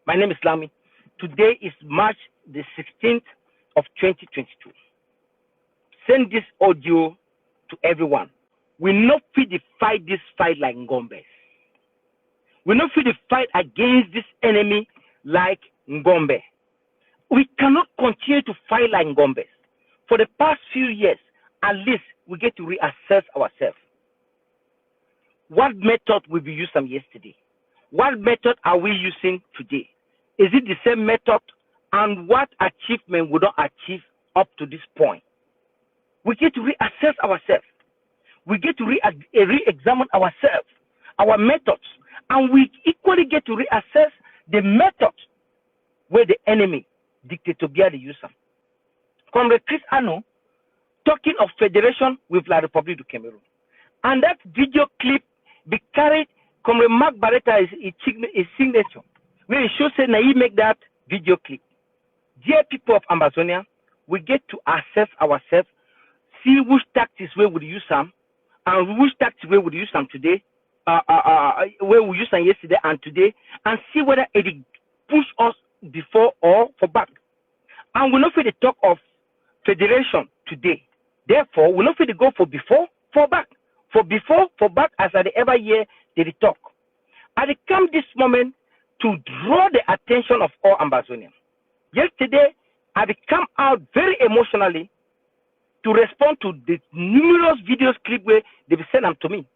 My name is Langmi. Today is March the 16th of 2022. Send this audio to everyone. We not fit to fight this fight like Ngombes. We not fit to fight against this enemy like Ngombe. We cannot continue to fight like Ngombes. For the past few years, at least we get to reassess ourselves. What method we be using yesterday? What method are we using today? Is it the same method? And what achievement we don't achieve up to this point? We get to reassess ourselves. We get to re-examine ourselves, our methods, and we equally get to reassess the methods where the enemy, Dictator Biya, the user. Comrade Chris Ano talking of federation with La Republique du Cameroon, and that video clip be carried. Comrade Mark Barretta is signature, where it shows that he make that video clip. Dear people of Amazonia, we get to assess ourselves, see which tactics we would use them, and which tactics we would use them today, where we used them yesterday and today, and see whether it push us before or for back. And we not fit to talk of federation today. Therefore, we not fit to go for before, for back. For before, for back, as at the ever year they talk. And it come this moment to draw the attention of all Ambazonians. Yesterday, I come out very emotionally to respond to the numerous videos clip where they be sent them to me.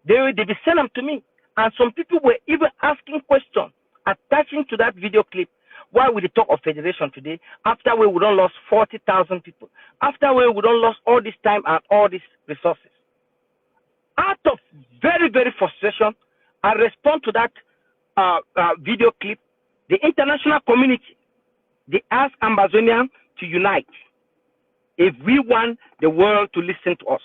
They be sent them to me. And some people were even asking questions attaching to that video clip. Why would they talk of federation today after we would have lost 40,000 people? After we would have lost all this time and all these resources? Out of very, very frustration, I respond to that video clip. The international community, they ask Ambazonians to unite if we want the world to listen to us.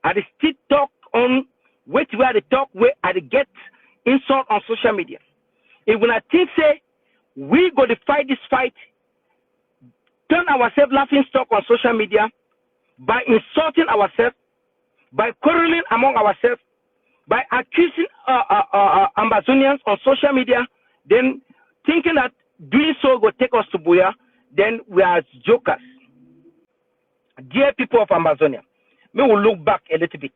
I still talk on where they talk, where I get insult on social media. If when I think say we go to fight this fight, turn ourselves laughing stock on social media by insulting ourselves, by quarreling among ourselves, by accusing Ambazonians on social media, then thinking that doing so will take us to Buya, then we are jokers. Dear people of Amazonia, may we look back a little bit.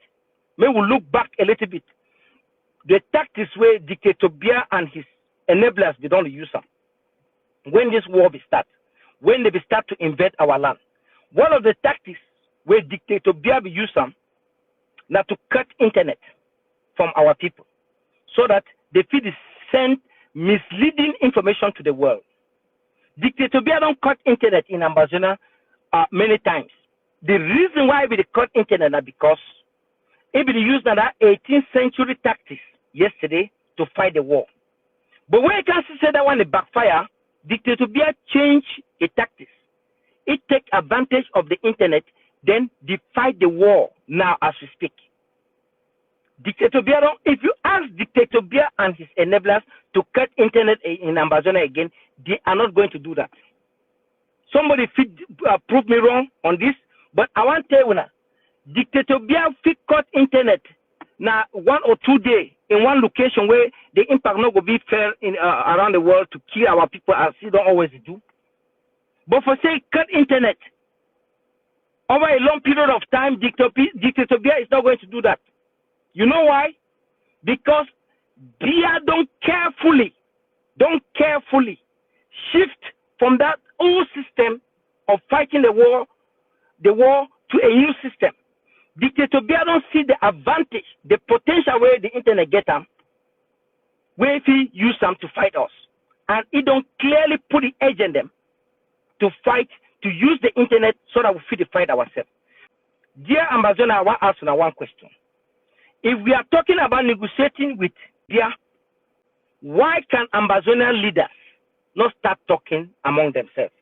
May we look back a little bit. The tactics where Dictator Biya and his enablers, they don't use them. When this war be start, when they be start to invade our land, one of the tactics where Dictator Biya be use them, now to cut internet from our people, so that they feel to send misleading information to the world. Dictator Biya don't cut internet in Amazonia many times. The reason why we cut internet is because it be used that 18th century tactics yesterday to fight the war. But when you can say that when it backfire, Dictator Biya change the tactics. It take advantage of the internet, then they fight the war now as we speak. Dictator Biya, if you ask Dictator Biya and his enablers to cut internet in Amazonia again, they are not going to do that. Somebody prove me wrong on this, but I want to tell you now, Dictator Biya fit cut internet now 1 or 2 days in one location where the impact not going to be fair in around the world to kill our people as he don't always do. But for say cut internet over a long period of time, Dictator Biya is not going to do that. You know why? Because Biya don't carefully shift from that old system of fighting the war to a new system. Dictator Biya don't see the advantage, the potential where the internet get them, where if he use them to fight us. And he don't clearly put the edge in them to fight, to use the internet so that we fit to fight ourselves. Dear Ambazonia, I want to ask you one question. If we are talking about negotiating with Biya, why can Ambazonian leaders not start talking among themselves?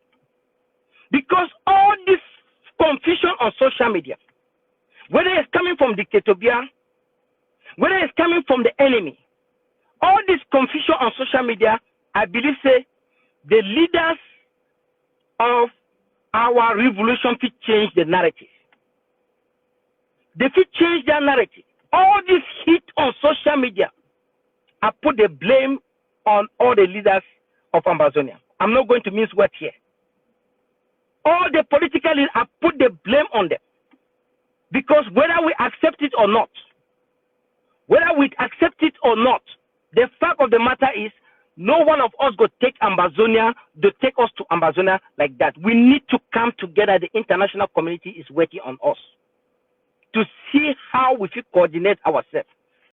Because all this confusion on social media, whether it's coming from Dictator Biya, whether it's coming from the enemy, all this confusion on social media, I believe say the leaders of our revolution fit change the narrative. They fit change their narrative. All this heat on social media, I put the blame on all the leaders of Ambazonia. I'm not going to mince words here. All the political leaders have put the blame on them. Because whether we accept it or not, the fact of the matter is no one of us go take Ambazonia, to take us to Ambazonia like that. We need to come together. The international community is working on us to see how we should coordinate ourselves.